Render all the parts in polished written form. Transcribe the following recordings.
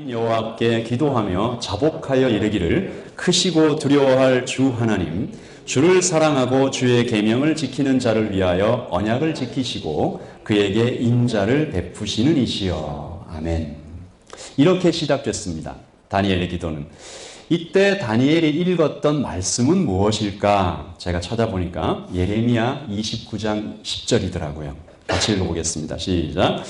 여호와께 기도하며 자복하여 이르기를 크시고 두려워할 주 하나님, 주를 사랑하고 주의 계명을 지키는 자를 위하여 언약을 지키시고 그에게 인자를 베푸시는 이시여. 아멘. 이렇게 시작됐습니다. 다니엘의 기도는. 이때 다니엘이 읽었던 말씀은 무엇일까? 제가 찾아보니까 예레미야 29장 10절이더라고요. 같이 읽어보겠습니다. 시작.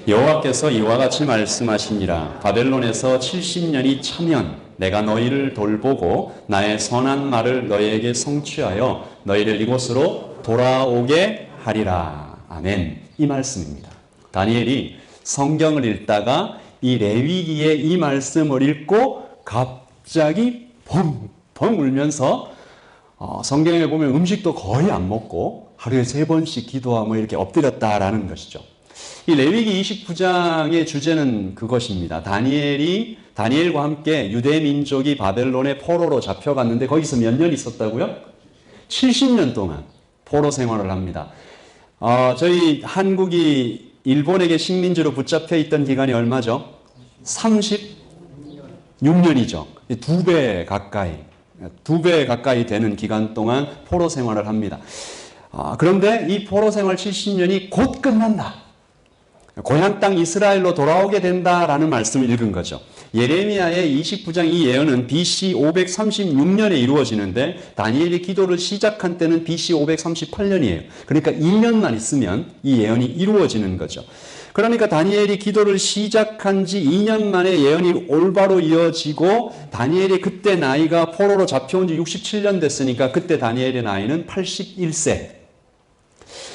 여호와께서 이와 같이 말씀하시니라. 바벨론에서 70년이 차면 내가 너희를 돌보고 나의 선한 말을 너희에게 성취하여 너희를 이곳으로 돌아오게 하리라. 아멘. 이 말씀입니다. 다니엘이 성경을 읽다가 이 레위기의 이 말씀을 읽고 갑자기 펑펑 울면서 성경에 보면 음식도 거의 안 먹고 하루에 3번씩 기도하며 이렇게 엎드렸다라는 것이죠. 이 레위기 29장의 주제는 그것입니다. 다니엘과 함께 유대 민족이 바벨론의 포로로 잡혀갔는데 거기서 몇 년 있었다고요? 70년 동안 포로 생활을 합니다. 저희 한국이 일본에게 식민지로 붙잡혀 있던 기간이 얼마죠? 36년이죠. 2배 가까이 되는 기간 동안 포로 생활을 합니다. 그런데 이 포로 생활 70년이 곧 끝난다. 고향 땅 이스라엘로 돌아오게 된다라는 말씀을 읽은 거죠. 예레미야의 29장 이 예언은 BC 536년에 이루어지는데 다니엘이 기도를 시작한 때는 BC 538년이에요. 그러니까 2년만 있으면 이 예언이 이루어지는 거죠. 그러니까 다니엘이 기도를 시작한 지 2년 만에 예언이 올바로 이어지고 다니엘이 그때 나이가 포로로 잡혀온 지 67년 됐으니까 그때 다니엘의 나이는 81세.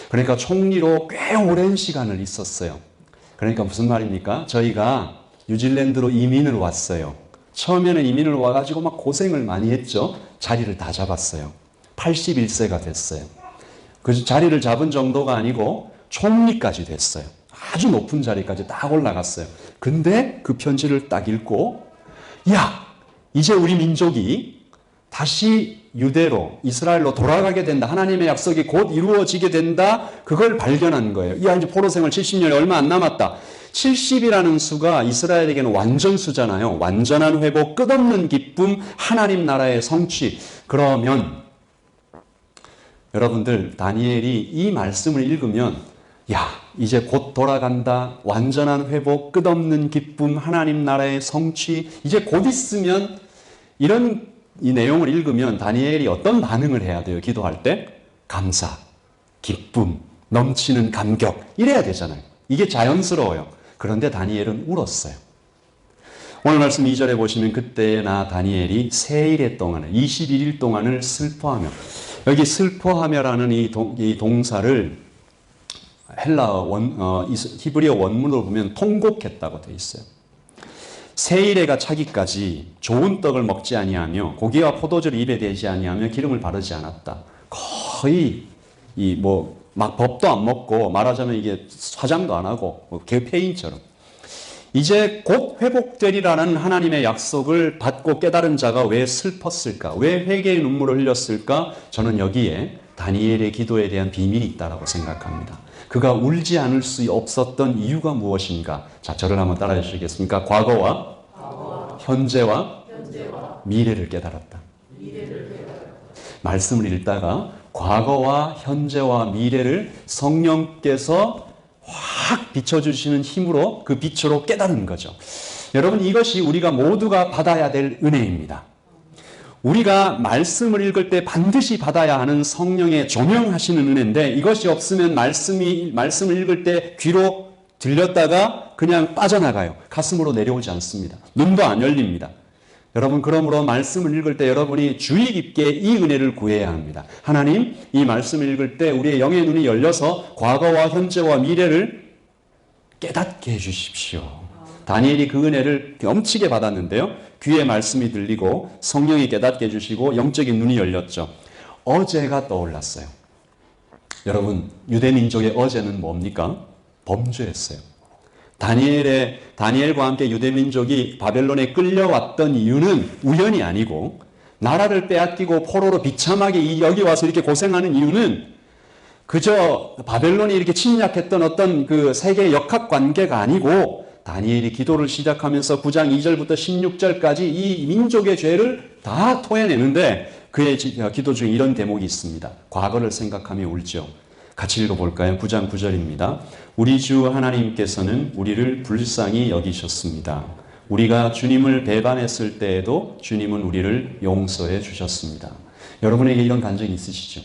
그러니까 총리로 꽤 오랜 시간을 있었어요. 그러니까 무슨 말입니까? 저희가 뉴질랜드로 이민을 왔어요. 처음에는 이민을 와가지고 막 고생을 많이 했죠. 자리를 다 잡았어요. 81세가 됐어요. 그 자리를 잡은 정도가 아니고 총리까지 됐어요. 아주 높은 자리까지 딱 올라갔어요. 근데 그 편지를 딱 읽고 야, 이제 우리 민족이 다시 유대로 이스라엘로 돌아가게 된다. 하나님의 약속이 곧 이루어지게 된다. 그걸 발견한 거예요. 야, 이제 포로 생활 70년이 얼마 안 남았다. 70이라는 수가 이스라엘에게는 완전수잖아요. 완전한 회복, 끝없는 기쁨, 하나님 나라의 성취. 그러면 여러분들 다니엘이 이 말씀을 읽으면 야, 이제 곧 돌아간다. 완전한 회복, 끝없는 기쁨, 하나님 나라의 성취. 이제 곧 있으면 이런 이 내용을 읽으면 다니엘이 어떤 반응을 해야 돼요? 기도할 때? 감사, 기쁨, 넘치는 감격 이래야 되잖아요. 이게 자연스러워요. 그런데 다니엘은 울었어요. 오늘 말씀 2절에 보시면 그때 나 다니엘이 세일의 동안을 21일 동안을 슬퍼하며 여기 슬퍼하며라는 이 동사를 히브리어 원문으로 보면 통곡했다고 되어 있어요. 세일해가 차기까지 좋은 떡을 먹지 아니하며 고기와 포도주를 입에 대지 아니하며 기름을 바르지 않았다. 거의 막 밥도 안 먹고 말하자면 이게 화장도 안 하고 폐인처럼. 이제 곧 회복되리라는 하나님의 약속을 받고 깨달은 자가 왜 슬펐을까? 왜 회개의 눈물을 흘렸을까? 저는 여기에 다니엘의 기도에 대한 비밀이 있다고 생각합니다. 그가 울지 않을 수 없었던 이유가 무엇인가? 자, 저를 한번 따라해 주시겠습니까? 과거와 현재와 미래를 깨달았다. 말씀을 읽다가 과거와 현재와 미래를 성령께서 확 비춰주시는 힘으로 그 빛으로 깨달은 거죠. 여러분, 이것이 우리가 모두가 받아야 될 은혜입니다. 우리가 말씀을 읽을 때 반드시 받아야 하는 성령의 조명하시는 은혜인데 이것이 없으면 말씀을 읽을 때 귀로 들렸다가 그냥 빠져나가요. 가슴으로 내려오지 않습니다. 눈도 안 열립니다. 여러분, 그러므로 말씀을 읽을 때 여러분이 주의 깊게 이 은혜를 구해야 합니다. 하나님, 이 말씀을 읽을 때 우리의 영의 눈이 열려서 과거와 현재와 미래를 깨닫게 해주십시오. 다니엘이 그 은혜를 넘치게 받았는데요. 귀에 말씀이 들리고 성령이 깨닫게 해주시고 영적인 눈이 열렸죠. 어제가 떠올랐어요. 여러분, 유대민족의 어제는 뭡니까? 범죄했어요. 다니엘과 함께 유대민족이 바벨론에 끌려왔던 이유는 우연이 아니고, 나라를 빼앗기고 포로로 비참하게 여기 와서 이렇게 고생하는 이유는 그저 바벨론이 이렇게 침략했던 어떤 그 세계의 역학관계가 아니고, 다니엘이 기도를 시작하면서 9장 2절부터 16절까지 이 민족의 죄를 다 토해내는데, 그의 기도 중에 이런 대목이 있습니다. 과거를 생각하며 울죠. 같이 읽어볼까요? 9장 9절입니다. 우리 주 하나님께서는 우리를 불쌍히 여기셨습니다. 우리가 주님을 배반했을 때에도 주님은 우리를 용서해 주셨습니다. 여러분에게 이런 간증이 있으시죠?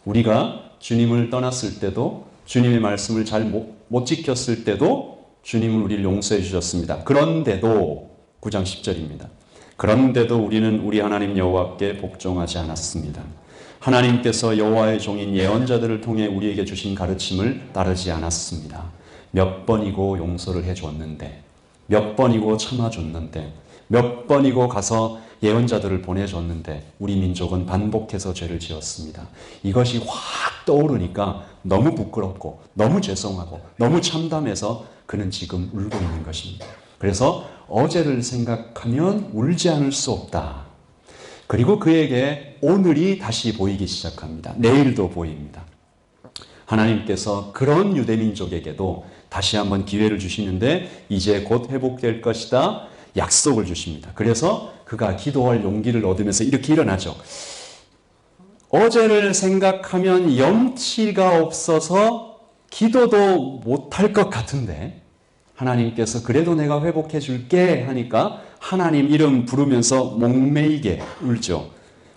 우리가 주님을 떠났을 때도, 주님의 말씀을 잘 못 지켰을 때도 주님은 우리를 용서해 주셨습니다. 그런데도 9장 10절입니다. 그런데도 우리는 우리 하나님 여호와께 복종하지 않았습니다. 하나님께서 여호와의 종인 예언자들을 통해 우리에게 주신 가르침을 따르지 않았습니다. 몇 번이고 용서를 해줬는데, 몇 번이고 참아줬는데, 몇 번이고 가서 예언자들을 보내줬는데 우리 민족은 반복해서 죄를 지었습니다. 이것이 확 떠오르니까 너무 부끄럽고 너무 죄송하고 너무 참담해서 그는 지금 울고 있는 것입니다. 그래서 어제를 생각하면 울지 않을 수 없다. 그리고 그에게 오늘이 다시 보이기 시작합니다. 내일도 보입니다. 하나님께서 그런 유대민족에게도 다시 한번 기회를 주시는데 이제 곧 회복될 것이다 약속을 주십니다. 그래서 그가 기도할 용기를 얻으면서 이렇게 일어나죠. 어제를 생각하면 염치가 없어서 기도도 못할 것 같은데 하나님께서 그래도 내가 회복해 줄게 하니까 하나님 이름 부르면서 목매이게 울죠.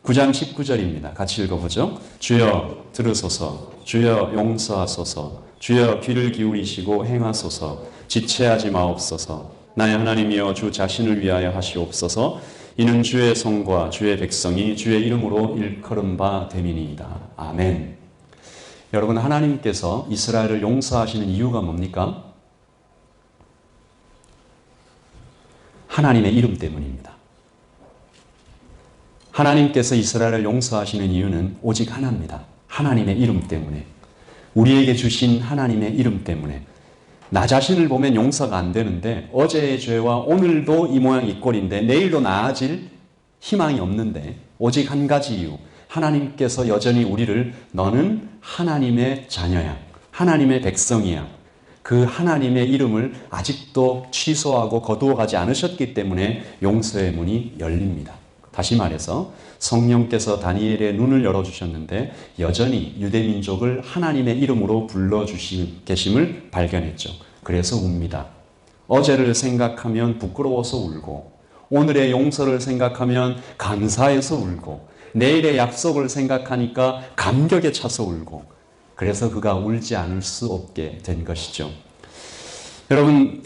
9장 19절입니다. 같이 읽어보죠. 주여 들으소서, 주여 용서하소서, 주여 귀를 기울이시고 행하소서, 지체하지 마옵소서. 나의 하나님이여 주 자신을 위하여 하시옵소서. 이는 주의 성과 주의 백성이 주의 이름으로 일컬음 바 됨이니이다. 아멘. 여러분, 하나님께서 이스라엘을 용서하시는 이유가 뭡니까? 하나님의 이름 때문입니다. 하나님께서 이스라엘을 용서하시는 이유는 오직 하나입니다. 하나님의 이름 때문에, 우리에게 주신 하나님의 이름 때문에. 나 자신을 보면 용서가 안 되는데 어제의 죄와 오늘도 이 모양 이 꼴인데 내일도 나아질 희망이 없는데 오직 한 가지 이유, 하나님께서 여전히 우리를 너는 하나님의 자녀야, 하나님의 백성이야, 그 하나님의 이름을 아직도 취소하고 거두어가지 않으셨기 때문에 용서의 문이 열립니다. 다시 말해서 성령께서 다니엘의 눈을 열어주셨는데 여전히 유대민족을 하나님의 이름으로 불러주심을 발견했죠. 그래서 웁니다. 어제를 생각하면 부끄러워서 울고, 오늘의 용서를 생각하면 감사해서 울고, 내일의 약속을 생각하니까 감격에 차서 울고, 그래서 그가 울지 않을 수 없게 된 것이죠. 여러분,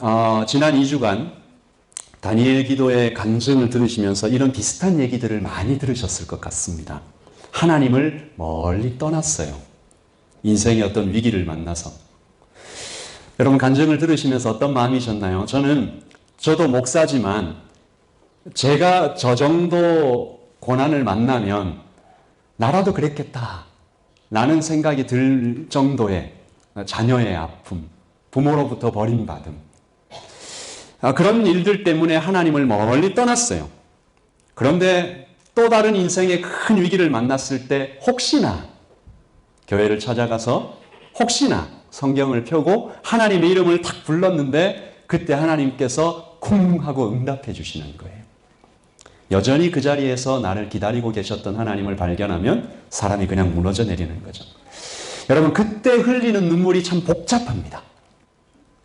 지난 2주간 다니엘 기도의 간증을 들으시면서 이런 비슷한 얘기들을 많이 들으셨을 것 같습니다. 하나님을 멀리 떠났어요. 인생의 어떤 위기를 만나서. 여러분, 간증을 들으시면서 어떤 마음이셨나요? 저도 목사지만 제가 저 정도 고난을 만나면 나라도 그랬겠다 라는 생각이 들 정도의 자녀의 아픔, 부모로부터 버림받음, 그런 일들 때문에 하나님을 멀리 떠났어요. 그런데 또 다른 인생의 큰 위기를 만났을 때 혹시나 교회를 찾아가서 혹시나 성경을 펴고 하나님의 이름을 탁 불렀는데 그때 하나님께서 쿵 하고 응답해 주시는 거예요. 여전히 그 자리에서 나를 기다리고 계셨던 하나님을 발견하면 사람이 그냥 무너져 내리는 거죠. 여러분, 그때 흘리는 눈물이 참 복잡합니다.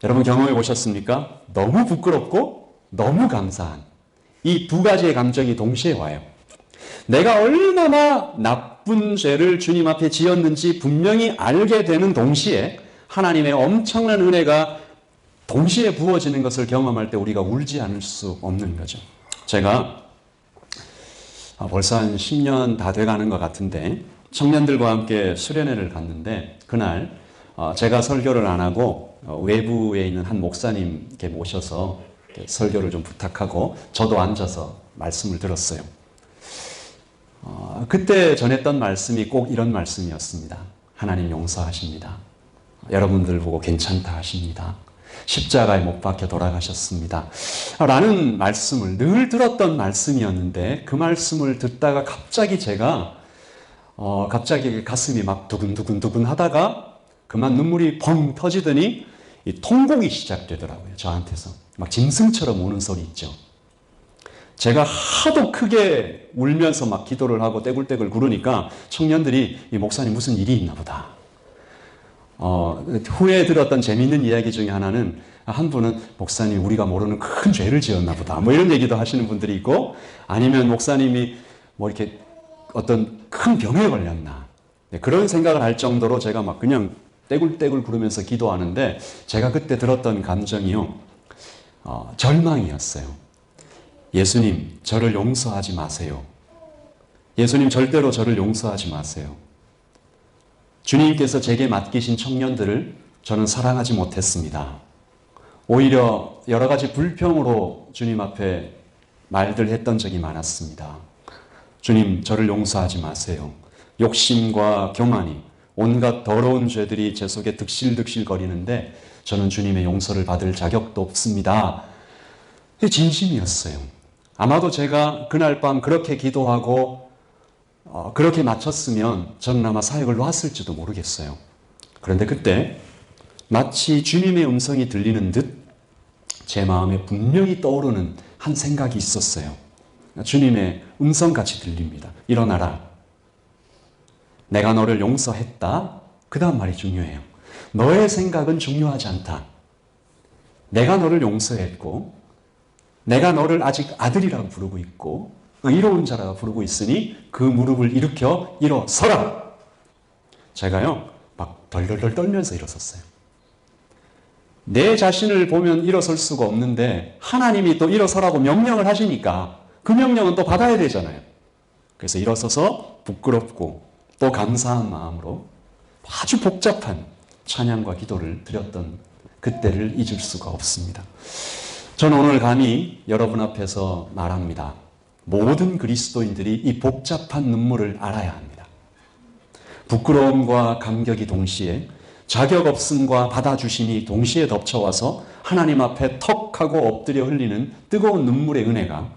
여러분 경험해 보셨습니까? 너무 부끄럽고 너무 감사한 이 두 가지의 감정이 동시에 와요. 내가 얼마나 나쁜 죄를 주님 앞에 지었는지 분명히 알게 되는 동시에 하나님의 엄청난 은혜가 동시에 부어지는 것을 경험할 때 우리가 울지 않을 수 없는 거죠. 제가 벌써 한 10년 다 돼가는 것 같은데 청년들과 함께 수련회를 갔는데 그날 제가 설교를 안 하고 외부에 있는 한 목사님께 모셔서 설교를 좀 부탁하고 저도 앉아서 말씀을 들었어요. 그때 전했던 말씀이 꼭 이런 말씀이었습니다. 하나님 용서하십니다. 여러분들 보고 괜찮다 하십니다. 십자가에 못 박혀 돌아가셨습니다. 라는 말씀을 늘 들었던 말씀이었는데 그 말씀을 듣다가 갑자기 제가 갑자기 가슴이 막 두근두근 하다가 그만 눈물이 펑 터지더니 이 통곡이 시작되더라고요. 저한테서. 막 짐승처럼 우는 소리 있죠. 제가 하도 크게 울면서 막 기도를 하고 떼굴떼굴 구르니까 청년들이 이 목사님 무슨 일이 있나 보다. 후에 들었던 재미있는 이야기 중에 하나는 한 분은 목사님 우리가 모르는 큰 죄를 지었나 보다. 뭐 이런 얘기도 하시는 분들이 있고 아니면 목사님이 뭐 이렇게 어떤 큰 병에 걸렸나. 네, 그런 생각을 할 정도로 제가 막 그냥 떼굴떼굴 구르면서 기도하는데 제가 그때 들었던 감정이요. 절망이었어요. 예수님, 저를 용서하지 마세요. 예수님, 절대로 저를 용서하지 마세요. 주님께서 제게 맡기신 청년들을 저는 사랑하지 못했습니다. 오히려 여러 가지 불평으로 주님 앞에 말들 했던 적이 많았습니다. 주님, 저를 용서하지 마세요. 욕심과 교만이 온갖 더러운 죄들이 제 속에 득실득실 거리는데 저는 주님의 용서를 받을 자격도 없습니다. 진심이었어요. 아마도 제가 그날 밤 그렇게 기도하고 그렇게 마쳤으면 저는 아마 사역을 놨을지도 모르겠어요. 그런데 그때 마치 주님의 음성이 들리는 듯 제 마음에 분명히 떠오르는 한 생각이 있었어요. 주님의 음성같이 들립니다. 일어나라. 내가 너를 용서했다. 그 다음 말이 중요해요. 너의 생각은 중요하지 않다. 내가 너를 용서했고 내가 너를 아직 아들이라고 부르고 있고 의로운 자라고 부르고 있으니 그 무릎을 일으켜 일어서라. 제가요 막 덜덜덜 떨면서 일어섰어요. 내 자신을 보면 일어설 수가 없는데 하나님이 또 일어서라고 명령을 하시니까 그 명령은 또 받아야 되잖아요. 그래서 일어서서 부끄럽고 또 감사한 마음으로 아주 복잡한 찬양과 기도를 드렸던 그때를 잊을 수가 없습니다. 저는 오늘 감히 여러분 앞에서 말합니다. 모든 그리스도인들이 이 복잡한 눈물을 알아야 합니다. 부끄러움과 감격이 동시에 자격 없음과 받아주심이 동시에 덮쳐와서 하나님 앞에 턱하고 엎드려 흘리는 뜨거운 눈물의 은혜가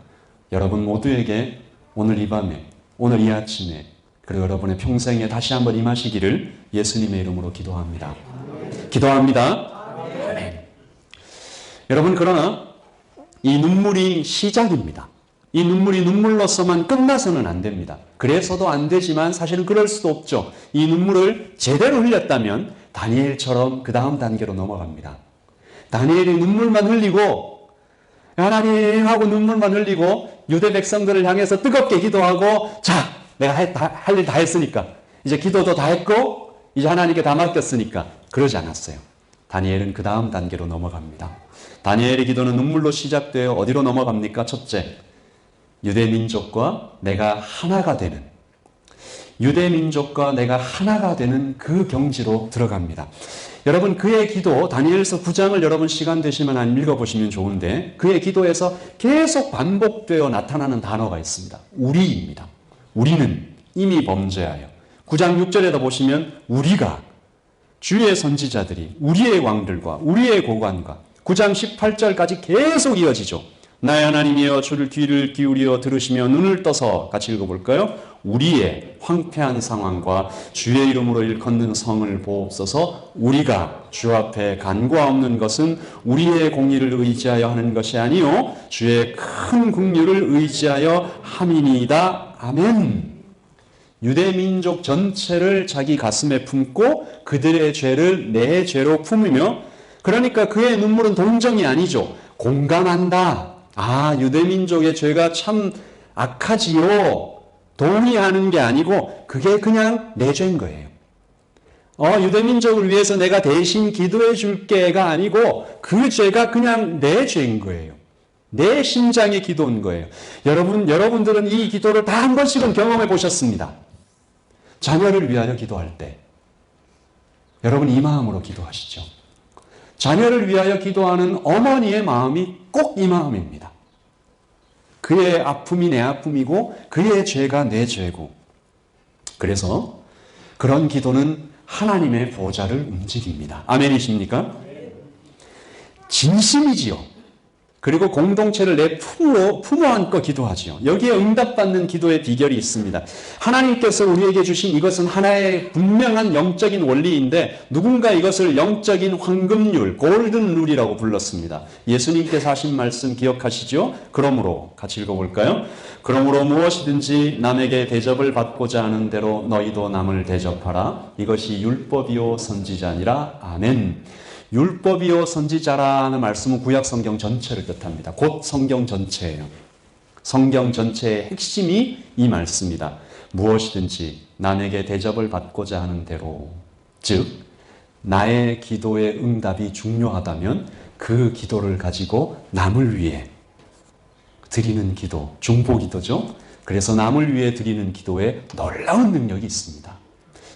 여러분 모두에게 오늘 이 밤에 오늘 이 아침에 그리고 여러분의 평생에 다시 한번 임하시기를 예수님의 이름으로 기도합니다. 기도합니다. 네. 여러분 그러나 이 눈물이 시작입니다. 이 눈물이 눈물로서만 끝나서는 안 됩니다. 그래서도 안 되지만 사실은 그럴 수도 없죠. 이 눈물을 제대로 흘렸다면 다니엘처럼 그 다음 단계로 넘어갑니다. 다니엘이 눈물만 흘리고 하나님 하고 눈물만 흘리고 유대 백성들을 향해서 뜨겁게 기도하고 자 내가 할 일 다 했으니까 이제 기도도 다 했고 이제 하나님께 다 맡겼으니까 그러지 않았어요. 다니엘은 그 다음 단계로 넘어갑니다. 다니엘의 기도는 눈물로 시작되어 어디로 넘어갑니까? 첫째, 유대민족과 내가 하나가 되는 유대민족과 내가 하나가 되는 그 경지로 들어갑니다. 여러분 그의 기도 다니엘서 9장을 여러분 시간 되시면 한 읽어보시면 좋은데 그의 기도에서 계속 반복되어 나타나는 단어가 있습니다. 우리입니다. 우리는 이미 범죄하여 9장 6절에다 보시면 우리가 주의 선지자들이 우리의 왕들과 우리의 고관과 9장 18절까지 계속 이어지죠. 나의 하나님이여 주를 귀를 기울여 들으시며 눈을 떠서 같이 읽어볼까요? 우리의 황폐한 상황과 주의 이름으로 일컫는 성을 보옵소서. 우리가 주 앞에 간과없는 것은 우리의 공의를 의지하여 하는 것이 아니요 주의 큰 긍휼을 의지하여 함이니이다. 아멘. 유대민족 전체를 자기 가슴에 품고 그들의 죄를 내 죄로 품으며 그러니까 그의 눈물은 동정이 아니죠. 공감한다. 아, 유대민족의 죄가 참 악하지요. 동의하는 게 아니고 그게 그냥 내 죄인 거예요. 유대민족을 위해서 내가 대신 기도해 줄게가 아니고 그 죄가 그냥 내 죄인 거예요. 내 심장의 기도인 거예요. 여러분들은 이 기도를 다 한 번씩은 경험해 보셨습니다. 자녀를 위하여 기도할 때 여러분 이 마음으로 기도하시죠. 자녀를 위하여 기도하는 어머니의 마음이 꼭 이 마음입니다. 그의 아픔이 내 아픔이고 그의 죄가 내 죄고 그래서 그런 기도는 하나님의 보좌를 움직입니다. 아멘이십니까? 진심이지요. 그리고 공동체를 내 품으로 품어안고 기도하지요. 여기에 응답받는 기도의 비결이 있습니다. 하나님께서 우리에게 주신 이것은 하나의 분명한 영적인 원리인데 누군가 이것을 영적인 황금률, 골든 룰이라고 불렀습니다. 예수님께서 하신 말씀 기억하시죠? 그러므로 같이 읽어볼까요? 그러므로 무엇이든지 남에게 대접을 받고자 하는 대로 너희도 남을 대접하라. 이것이 율법이요 선지자니라. 아멘. 율법이요 선지자라는 말씀은 구약 성경 전체를 뜻합니다. 곧 성경 전체예요. 성경 전체의 핵심이 이 말씀이다. 무엇이든지 남에게 대접을 받고자 하는 대로, 즉 나의 기도의 응답이 중요하다면 그 기도를 가지고 남을 위해 드리는 기도, 중보기도죠. 그래서 남을 위해 드리는 기도에 놀라운 능력이 있습니다.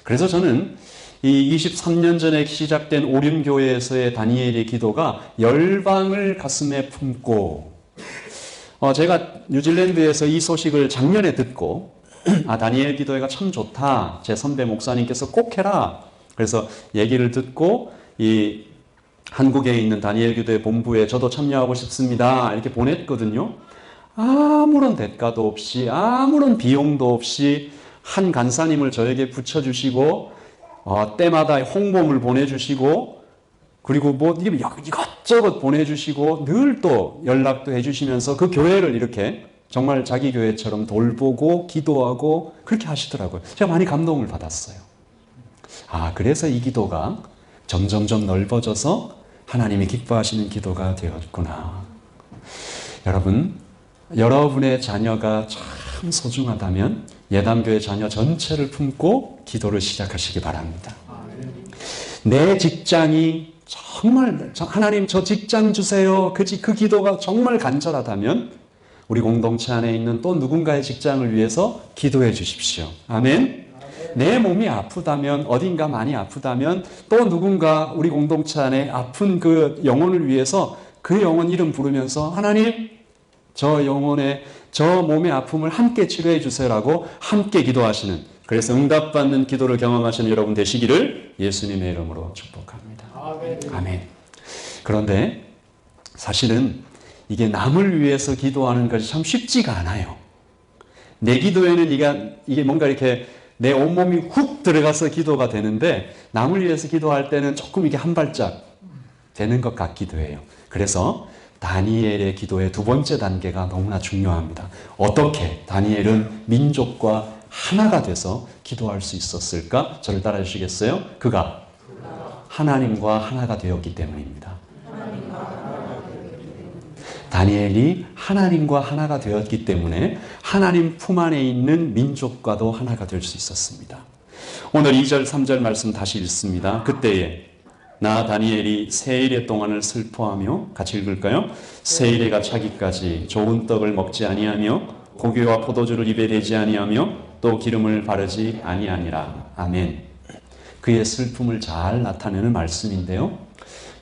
그래서 저는 이 23년 전에 시작된 오륜교회에서의 다니엘의 기도가 열방을 가슴에 품고, 제가 뉴질랜드에서 이 소식을 작년에 듣고 다니엘 기도회가 참 좋다. 제 선배 목사님께서 꼭 해라. 그래서 얘기를 듣고 이 한국에 있는 다니엘 기도회 본부에 저도 참여하고 싶습니다. 이렇게 보냈거든요. 아무런 대가도 없이, 아무런 비용도 없이 한 간사님을 저에게 붙여주시고 때마다 홍보물 보내주시고, 그리고 뭐 이것저것 보내주시고, 늘 또 연락도 해주시면서 그 교회를 이렇게 정말 자기 교회처럼 돌보고 기도하고 그렇게 하시더라고요. 제가 많이 감동을 받았어요. 그래서 이 기도가 점점점 넓어져서 하나님이 기뻐하시는 기도가 되었구나. 여러분, 여러분의 자녀가 참 소중하다면 예담교회 자녀 전체를 품고 기도를 시작하시기 바랍니다. 내 직장이 정말 하나님 저 직장 주세요. 그 기도가 정말 간절하다면 우리 공동체 안에 있는 또 누군가의 직장을 위해서 기도해 주십시오. 아멘. 내 몸이 아프다면, 어딘가 많이 아프다면 또 누군가 우리 공동체 안에 아픈 그 영혼을 위해서 그 영혼 이름 부르면서 하나님 저 영혼의 저 몸의 아픔을 함께 치료해 주세요라고 함께 기도하시는, 그래서 응답받는 기도를 경험하시는 여러분 되시기를 예수님의 이름으로 축복합니다. 아멘. 그런데 사실은 이게 남을 위해서 기도하는 것이 참 쉽지가 않아요. 내 기도에는 이게 뭔가 이렇게 내 온몸이 훅 들어가서 기도가 되는데 남을 위해서 기도할 때는 조금 이게 한 발짝 되는 것 같기도 해요. 그래서 다니엘의 기도의 두 번째 단계가 너무나 중요합니다. 어떻게 다니엘은 민족과 하나가 돼서 기도할 수 있었을까? 저를 따라 주시겠어요? 그가 하나님과 하나가 되었기 때문입니다. 다니엘이 하나님과 하나가 되었기 때문에 하나님 품 안에 있는 민족과도 하나가 될 수 있었습니다. 오늘 2절 3절 말씀 다시 읽습니다. 그때에 나 다니엘이 세일의 동안을 슬퍼하며, 같이 읽을까요? 세일에가 차기까지 좋은 떡을 먹지 아니하며 고기와 포도주를 입에 대지 아니하며 또 기름을 바르지 아니하니라. 아멘. 그의 슬픔을 잘 나타내는 말씀인데요.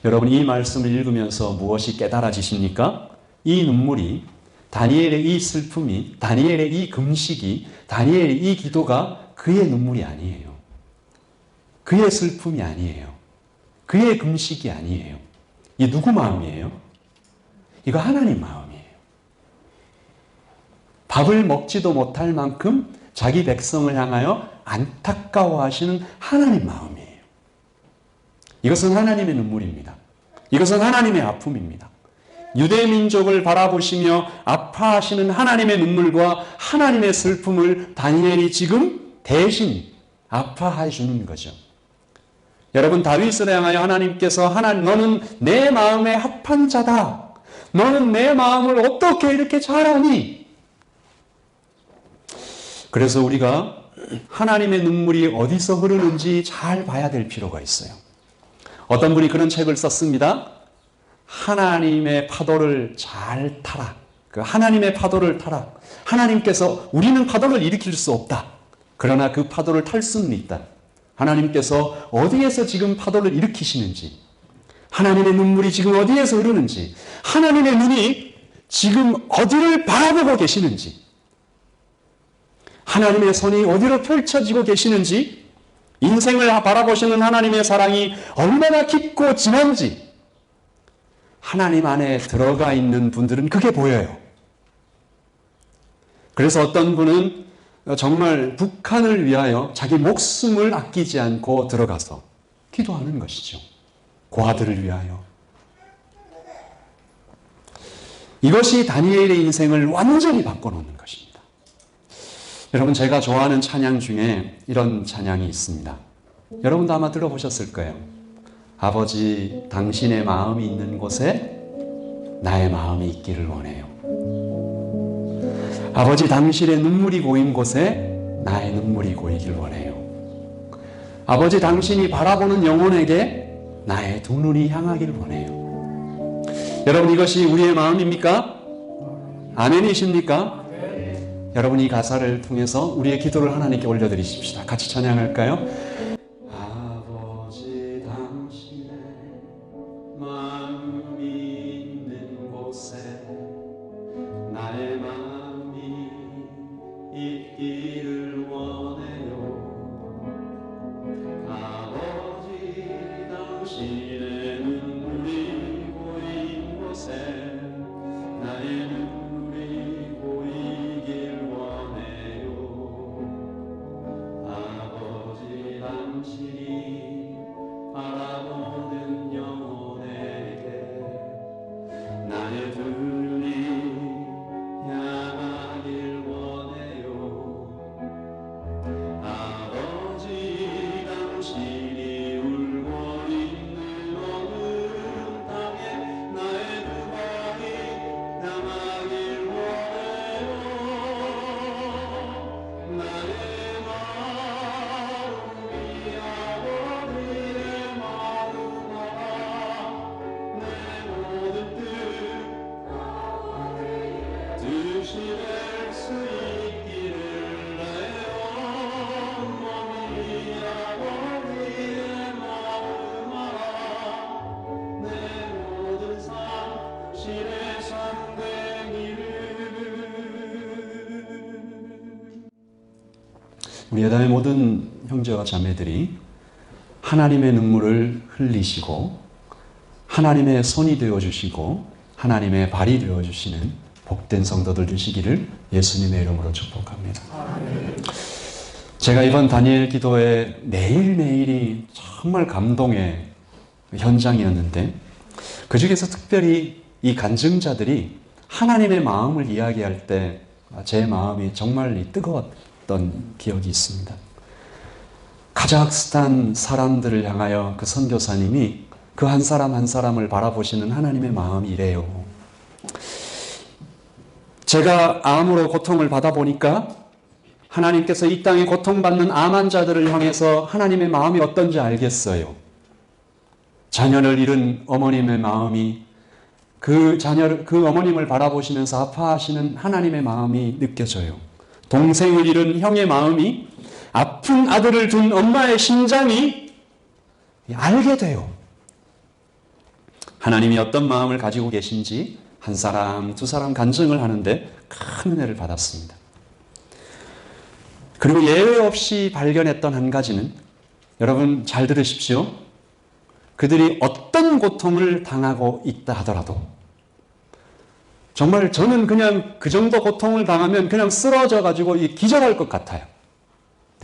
여러분 이 말씀을 읽으면서 무엇이 깨달아지십니까? 이 눈물이, 다니엘의 이 슬픔이, 다니엘의 이 금식이, 다니엘의 이 기도가 그의 눈물이 아니에요. 그의 슬픔이 아니에요. 그의 금식이 아니에요. 이 누구 마음이에요? 이거 하나님 마음이에요. 밥을 먹지도 못할 만큼 자기 백성을 향하여 안타까워하시는 하나님 마음이에요. 이것은 하나님의 눈물입니다. 이것은 하나님의 아픔입니다. 유대 민족을 바라보시며 아파하시는 하나님의 눈물과 하나님의 슬픔을 다니엘이 지금 대신 아파해 주는 거죠. 여러분 다윗을 향하여 하나님께서 너는 내 마음에 합한 자다. 너는 내 마음을 어떻게 이렇게 잘 아니? 그래서 우리가 하나님의 눈물이 어디서 흐르는지 잘 봐야 될 필요가 있어요. 어떤 분이 그런 책을 썼습니다. 하나님의 파도를 잘 타라. 그 하나님의 파도를 타라. 하나님께서 우리는 파도를 일으킬 수 없다. 그러나 그 파도를 탈 수는 있다. 하나님께서 어디에서 지금 파도를 일으키시는지, 하나님의 눈물이 지금 어디에서 흐르는지, 하나님의 눈이 지금 어디를 바라보고 계시는지, 하나님의 손이 어디로 펼쳐지고 계시는지, 인생을 바라보시는 하나님의 사랑이 얼마나 깊고 진한지, 하나님 안에 들어가 있는 분들은 그게 보여요. 그래서 어떤 분은 정말 북한을 위하여 자기 목숨을 아끼지 않고 들어가서 기도하는 것이죠. 고아들을 위하여. 이것이 다니엘의 인생을 완전히 바꿔놓는 것입니다. 여러분, 제가 좋아하는 찬양 중에 이런 찬양이 있습니다. 여러분도 아마 들어보셨을 거예요. 아버지, 당신의 마음이 있는 곳에 나의 마음이 있기를 원해요. 아버지, 당신의 눈물이 고인 곳에 나의 눈물이 고이길 원해요. 아버지, 당신이 바라보는 영혼에게 나의 두 눈이 향하길 원해요. 여러분, 이것이 우리의 마음입니까? 아멘이십니까? 여러분, 이 가사를 통해서 우리의 기도를 하나님께 올려드리십시다. 같이 찬양할까요? 아버지, 당신의 마음이 있는 곳에 나의 마음이 있기를 원해요. 아버지, 당신의 눈물이 고인 곳에 나의 눈물이 고이길 원해요. 아버지, 당신이 바라보는 영혼에게 나의 두 눈이 향하길 원해요. 아버지, 당신이 울고 있는 어느 땅에 나의 두 발이 향하길 원해요. 나의 마음이 아버지의 마음 알아. 내 모든 뜻이 될 수 있기를 나의 온몸이 아버지의 마음 알아. 내 모든 삶 신의 삶 되기를. 우리 예담의 모든 형제와 자매들이 하나님의 눈물을 흘리시고 하나님의 손이 되어주시고 하나님의 발이 되어주시는 복된 성도들 되시기를 예수님의 이름으로 축복합니다. 제가 이번 다니엘 기도에 매일매일이 정말 감동의 현장이었는데, 그 중에서 특별히 이 간증자들이 하나님의 마음을 이야기할 때 제 마음이 정말 뜨거웠던 기억이 있습니다. 카자흐스탄 사람들을 향하여 그 선교사님이 그 한 사람 한 사람을 바라보시는 하나님의 마음이 이래요. 제가 암으로 고통을 받아보니까 하나님께서 이 땅에 고통받는 암 환자들을 향해서 하나님의 마음이 어떤지 알겠어요. 자녀를 잃은 어머님의 마음이 그 어머님을 바라보시면서 아파하시는 하나님의 마음이 느껴져요. 동생을 잃은 형의 마음이, 아픈 아들을 둔 엄마의 심장이 알게 돼요. 하나님이 어떤 마음을 가지고 계신지 한 사람, 두 사람 간증을 하는데 큰 은혜를 받았습니다. 그리고 예외 없이 발견했던 한 가지는, 여러분 잘 들으십시오. 그들이 어떤 고통을 당하고 있다 하더라도, 정말 저는 그냥 그 정도 고통을 당하면 그냥 쓰러져 가지고 기절할 것 같아요.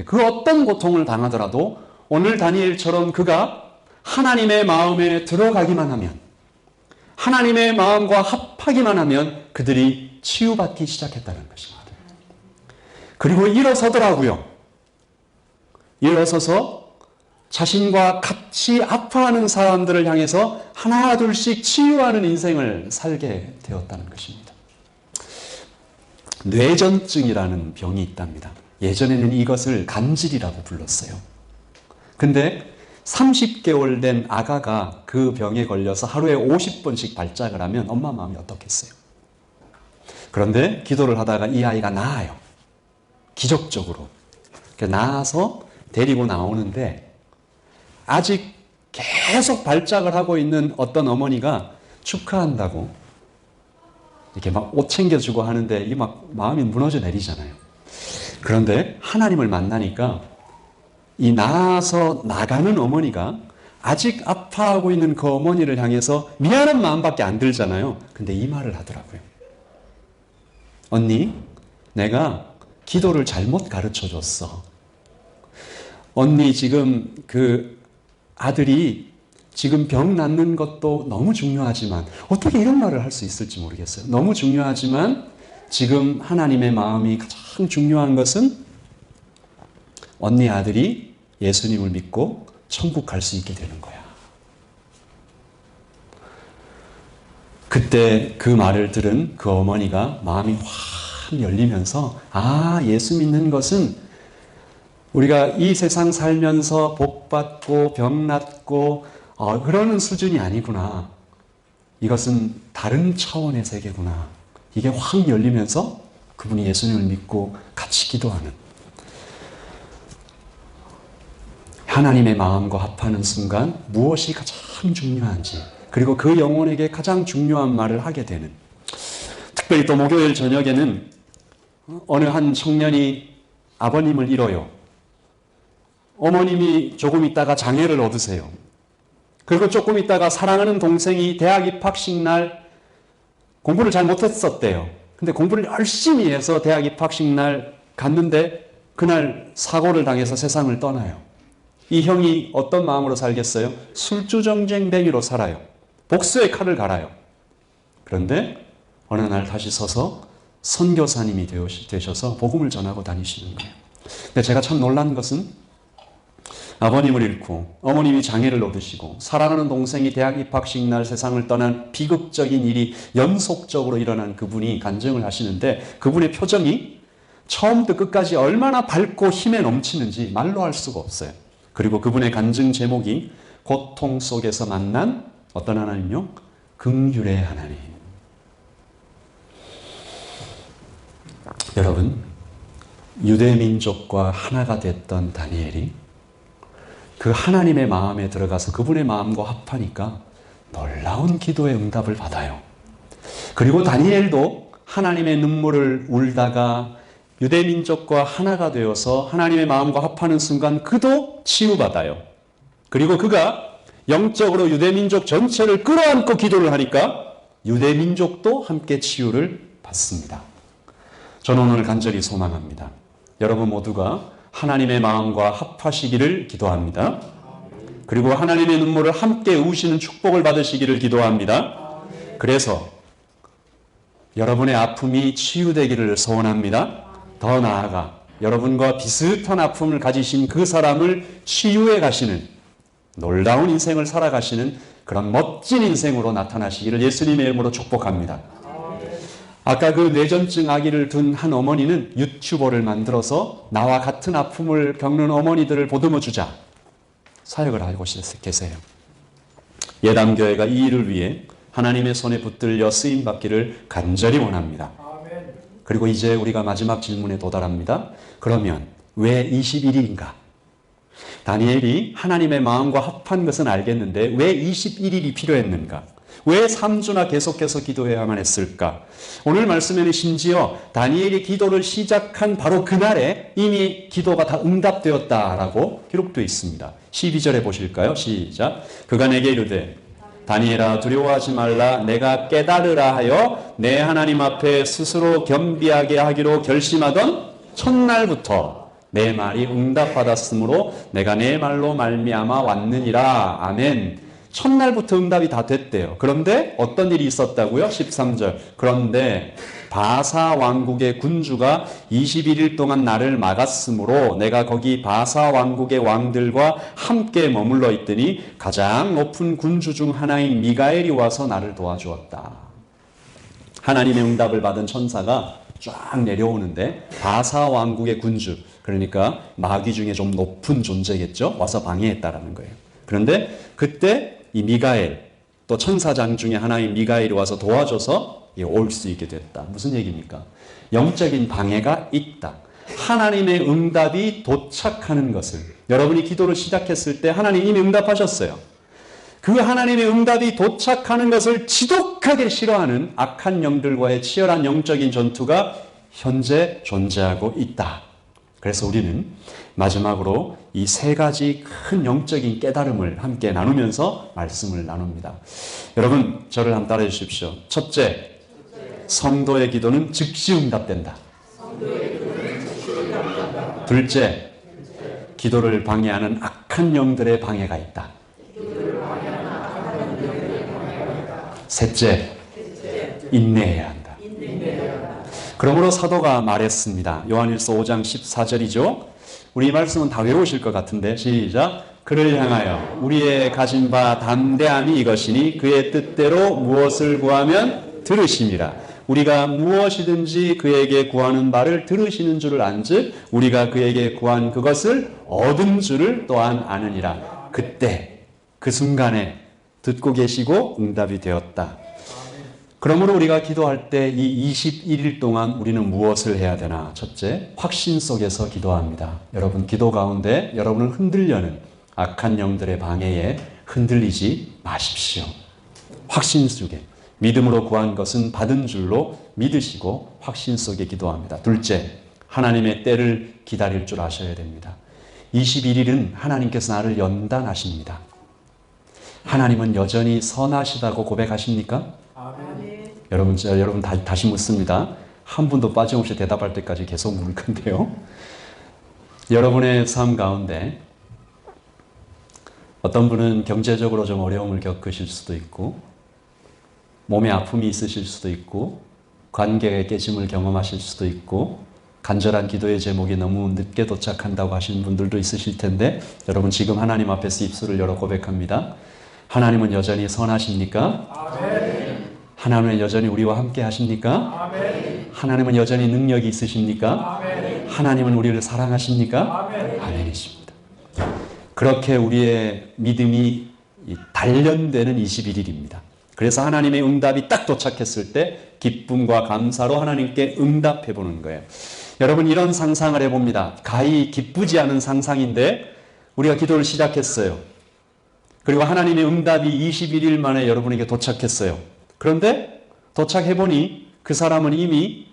그 어떤 고통을 당하더라도 오늘 다니엘처럼 그가 하나님의 마음에 들어가기만 하면, 하나님의 마음과 합하기만 하면 그들이 치유받기 시작했다는 것입니다. 그리고 일어서더라고요. 일어서서 자신과 같이 아파하는 사람들을 향해서 하나 둘씩 치유하는 인생을 살게 되었다는 것입니다. 뇌전증이라는 병이 있답니다. 예전에는 이것을 간질이라고 불렀어요. 근데 30개월 된 아가가 그 병에 걸려서 하루에 50번씩 발작을 하면 엄마 마음이 어떻겠어요? 그런데 기도를 하다가 이 아이가 나아요. 기적적으로. 나아서 데리고 나오는데, 아직 계속 발작을 하고 있는 어떤 어머니가 축하한다고 이렇게 막 옷 챙겨주고 하는데 이게 막 마음이 무너져 내리잖아요. 그런데 하나님을 만나니까 이 나아서 나가는 어머니가 아직 아파하고 있는 그 어머니를 향해서 미안한 마음밖에 안 들잖아요. 근데 이 말을 하더라고요. 언니, 내가 기도를 잘못 가르쳐 줬어. 언니 지금 그 아들이 지금 병 낫는 것도 너무 중요하지만 어떻게 이런 말을 할 수 있을지 모르겠어요. 너무 중요하지만 지금 하나님의 마음이 가장 중요한 것은 언니 아들이 예수님을 믿고 천국 갈 수 있게 되는 거야. 그때 그 말을 들은 그 어머니가 마음이 확 열리면서 예수 믿는 것은 우리가 이 세상 살면서 복 받고 병 낫고 그러는 수준이 아니구나. 이것은 다른 차원의 세계구나. 이게 확 열리면서 그분이 예수님을 믿고 같이 기도하는 하나님의 마음과 합하는 순간 무엇이 가장 중요한지 그리고 그 영혼에게 가장 중요한 말을 하게 되는 특별히 또 목요일 저녁에는 어느 한 청년이 아버님을 잃어요. 어머님이 조금 있다가 장애를 얻으세요. 그리고 조금 있다가 사랑하는 동생이 대학 입학식 날 공부를 잘 못했었대요. 근데 공부를 열심히 해서 대학 입학식 날 갔는데 그날 사고를 당해서 세상을 떠나요. 이 형이 어떤 마음으로 살겠어요? 술주정쟁뱅이로 살아요. 복수의 칼을 갈아요. 그런데 어느 날 다시 서서 선교사님이 되셔서 복음을 전하고 다니시는 거예요. 근데 제가 참 놀란 것은 아버님을 잃고 어머님이 장애를 얻으시고 사랑하는 동생이 대학 입학식 날 세상을 떠난 비극적인 일이 연속적으로 일어난 그분이 간증을 하시는데 그분의 표정이 처음부터 끝까지 얼마나 밝고 힘에 넘치는지 말로 할 수가 없어요. 그리고 그분의 간증 제목이 고통 속에서 만난 어떤 하나님요? 긍휼의 하나님. 여러분, 유대민족과 하나가 됐던 다니엘이 그 하나님의 마음에 들어가서 그분의 마음과 합하니까 놀라운 기도의 응답을 받아요. 그리고 다니엘도 하나님의 눈물을 울다가 유대민족과 하나가 되어서 하나님의 마음과 합하는 순간 그도 치유받아요. 그리고 그가 영적으로 유대민족 전체를 끌어안고 기도를 하니까 유대민족도 함께 치유를 받습니다. 저는 오늘 간절히 소망합니다. 여러분 모두가 하나님의 마음과 합하시기를 기도합니다. 그리고 하나님의 눈물을 함께 우시는 축복을 받으시기를 기도합니다. 그래서 여러분의 아픔이 치유되기를 소원합니다. 더 나아가 여러분과 비슷한 아픔을 가지신 그 사람을 치유해 가시는 놀라운 인생을 살아가시는 그런 멋진 인생으로 나타나시기를 예수님의 이름으로 축복합니다. 아까 그 뇌전증 아기를 둔 한 어머니는 유튜버를 만들어서 나와 같은 아픔을 겪는 어머니들을 보듬어 주자 사역을 하고 계세요. 예담교회가 이 일을 위해 하나님의 손에 붙들려 쓰임받기를 간절히 원합니다. 그리고 이제 우리가 마지막 질문에 도달합니다. 그러면 왜 21일인가? 다니엘이 하나님의 마음과 합한 것은 알겠는데 왜 21일이 필요했는가? 왜 3주나 계속해서 기도해야만 했을까? 오늘 말씀에는 심지어 다니엘이 기도를 시작한 바로 그날에 이미 기도가 다 응답되었다라고 기록되어 있습니다. 12절에 보실까요? 시작. 그가 내게 이르되 다니엘아 두려워하지 말라. 내가 깨달으라 하여 내 하나님 앞에 스스로 겸비하게 하기로 결심하던 첫날부터 내 말이 응답받았으므로 내가 내 말로 말미암아 왔느니라. 아멘. 첫날부터 응답이 다 됐대요. 그런데 어떤 일이 있었다고요? 13절. 그런데 바사 왕국의 군주가 21일 동안 나를 막았으므로 내가 거기 바사 왕국의 왕들과 함께 머물러 있더니 가장 높은 군주 중 하나인 미가엘이 와서 나를 도와주었다. 하나님의 응답을 받은 천사가 쫙 내려오는데 바사 왕국의 군주, 그러니까 마귀 중에 좀 높은 존재겠죠? 와서 방해했다라는 거예요. 그런데 그때 이 미가엘, 또 천사장 중에 하나인 미가엘이 와서 도와줘서 올 수 있게 됐다. 무슨 얘기입니까? 영적인 방해가 있다. 하나님의 응답이 도착하는 것을, 여러분이 기도를 시작했을 때 하나님 이미 응답하셨어요. 그 하나님의 응답이 도착하는 것을 지독하게 싫어하는 악한 영들과의 치열한 영적인 전투가 현재 존재하고 있다. 그래서 우리는 마지막으로 이 세 가지 큰 영적인 깨달음을 함께 나누면서 말씀을 나눕니다. 여러분, 저를 한번 따라해 주십시오. 첫째, 성도의 기도는 즉시 응답된다. 둘째, 기도를 방해하는 악한 영들의 방해가 있다. 셋째, 인내해야 한다. 그러므로 사도가 말했습니다. 요한일서 5장 14절이죠. 우리 이 말씀은 다 외우실 것 같은데 시작. 그를 향하여 우리의 가진 바 담대함이 이것이니 그의 뜻대로 무엇을 구하면 들으심이라. 우리가 무엇이든지 그에게 구하는 바를 들으시는 줄을 안즉 우리가 그에게 구한 그것을 얻은 줄을 또한 아느니라. 그때 그 순간에 듣고 계시고 응답이 되었다. 그러므로 우리가 기도할 때 이 21일 동안 우리는 무엇을 해야 되나? 첫째, 확신 속에서 기도합니다. 여러분, 기도 가운데 여러분을 흔들려는 악한 영들의 방해에 흔들리지 마십시오. 확신 속에 믿음으로 구한 것은 받은 줄로 믿으시고 확신 속에 기도합니다. 둘째, 하나님의 때를 기다릴 줄 아셔야 됩니다. 21일은 하나님께서 나를 연단하십니다. 하나님은 여전히 선하시다고 고백하십니까? 아멘. 여러분 다시 묻습니다. 한 분도 빠짐없이 대답할 때까지 계속 물 건데요. 여러분의 삶 가운데 어떤 분은 경제적으로 좀 어려움을 겪으실 수도 있고 몸에 아픔이 있으실 수도 있고 관계의 깨짐을 경험하실 수도 있고 간절한 기도의 제목이 너무 늦게 도착한다고 하시는 분들도 있으실 텐데 여러분 지금 하나님 앞에서 입술을 열어 고백합니다. 하나님은 여전히 선하십니까? 아멘. 하나님은 여전히 우리와 함께 하십니까? 아멘. 하나님은 여전히 능력이 있으십니까? 아멘. 하나님은 우리를 사랑하십니까? 아멘. 아멘이십니다. 그렇게 우리의 믿음이 단련되는 21일입니다. 그래서 하나님의 응답이 딱 도착했을 때 기쁨과 감사로 하나님께 응답해 보는 거예요. 여러분 이런 상상을 해봅니다. 가히 기쁘지 않은 상상인데 우리가 기도를 시작했어요. 그리고 하나님의 응답이 21일 만에 여러분에게 도착했어요. 그런데 도착해보니 그 사람은 이미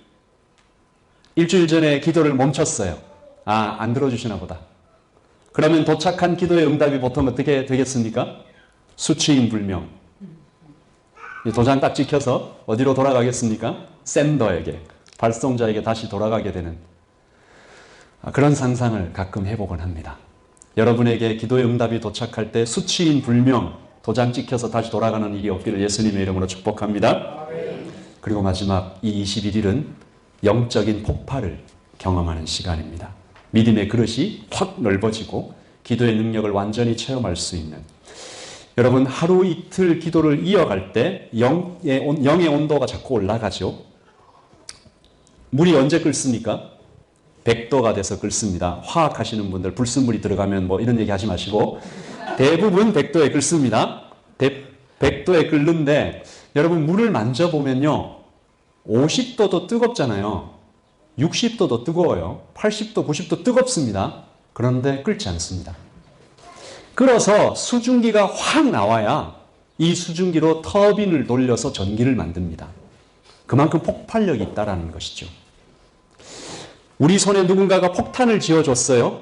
일주일 전에 기도를 멈췄어요. 아, 안 들어주시나 보다. 그러면 도착한 기도의 응답이 보통 어떻게 되겠습니까? 수치인 불명. 도장 딱 찍혀서 어디로 돌아가겠습니까? 샌더에게, 발송자에게 다시 돌아가게 되는 그런 상상을 가끔 해보곤 합니다. 여러분에게 기도의 응답이 도착할 때 수치인 불명, 도장 찍혀서 다시 돌아가는 일이 없기를 예수님의 이름으로 축복합니다. 그리고 마지막 이 21일은 영적인 폭발을 경험하는 시간입니다. 믿음의 그릇이 확 넓어지고 기도의 능력을 완전히 체험할 수 있는 여러분 하루 이틀 기도를 이어갈 때 영의 온도가 자꾸 올라가죠. 물이 언제 끓습니까? 100도가 돼서 끓습니다. 화학 하시는 분들 불순물이 들어가면 뭐 이런 얘기 하지 마시고 대부분 100도에 끓습니다. 100도에 끓는데 여러분 물을 만져보면요. 50도도 뜨겁잖아요. 60도도 뜨거워요. 80도, 90도 뜨겁습니다. 그런데 끓지 않습니다. 끓어서 수증기가 확 나와야 이 수증기로 터빈을 돌려서 전기를 만듭니다. 그만큼 폭발력이 있다는 것이죠. 우리 손에 누군가가 폭탄을 쥐어줬어요.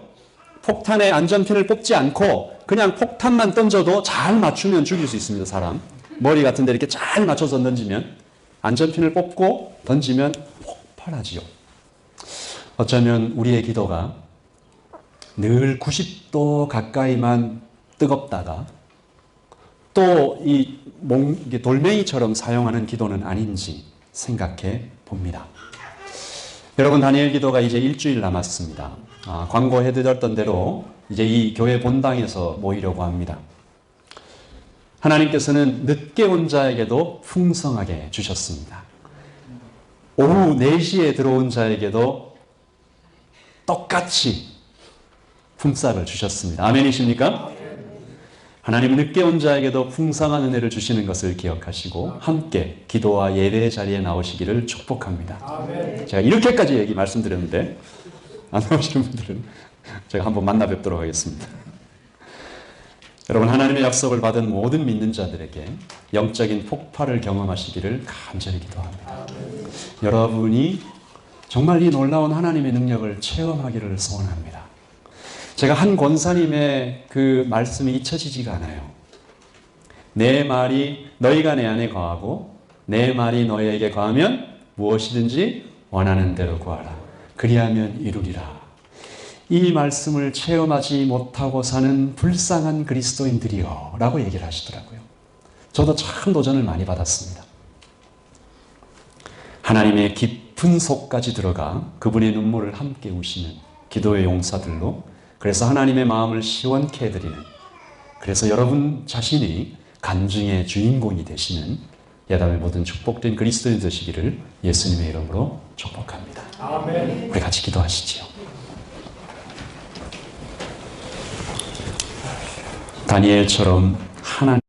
폭탄의 안전핀을 뽑지 않고 그냥 폭탄만 던져도 잘 맞추면 죽일 수 있습니다. 사람 머리 같은 데 이렇게 잘 맞춰서 던지면 안전핀을 뽑고 던지면 폭발하지요. 어쩌면 우리의 기도가 늘 90도 가까이만 뜨겁다가 또 이 돌멩이처럼 사용하는 기도는 아닌지 생각해 봅니다. 여러분 다니엘 기도가 이제 일주일 남았습니다. 광고해드렸던 대로 이제 이 교회 본당에서 모이려고 합니다. 하나님께서는 늦게 온 자에게도 풍성하게 주셨습니다. 오후 4시에 들어온 자에게도 똑같이 품삯을 주셨습니다. 아멘이십니까? 하나님은 늦게 온 자에게도 풍성한 은혜를 주시는 것을 기억하시고 함께 기도와 예배의 자리에 나오시기를 축복합니다. 아멘. 제가 이렇게까지 말씀드렸는데 안 나오시는 분들은 제가 한번 만나 뵙도록 하겠습니다. 여러분 하나님의 약속을 받은 모든 믿는 자들에게 영적인 폭발을 경험하시기를 간절히 기도합니다. 아멘. 여러분이 정말 이 놀라운 하나님의 능력을 체험하기를 소원합니다. 제가 한 권사님의 그 말씀이 잊혀지지가 않아요. 내 말이 너희가 내 안에 거하고 내 말이 너희에게 거하면 무엇이든지 원하는 대로 구하라. 그리하면 이루리라. 이 말씀을 체험하지 못하고 사는 불쌍한 그리스도인들이요 라고 얘기를 하시더라고요. 저도 참 도전을 많이 받았습니다. 하나님의 깊은 속까지 들어가 그분의 눈물을 함께 우시는 기도의 용사들로, 그래서 하나님의 마음을 시원케 해드리는, 그래서 여러분 자신이 간증의 주인공이 되시는 야담의 모든 축복된 그리스도인 되시기를 예수님의 이름으로 축복합니다. 아멘. 우리 같이 기도하시지요. 다니엘처럼 하나님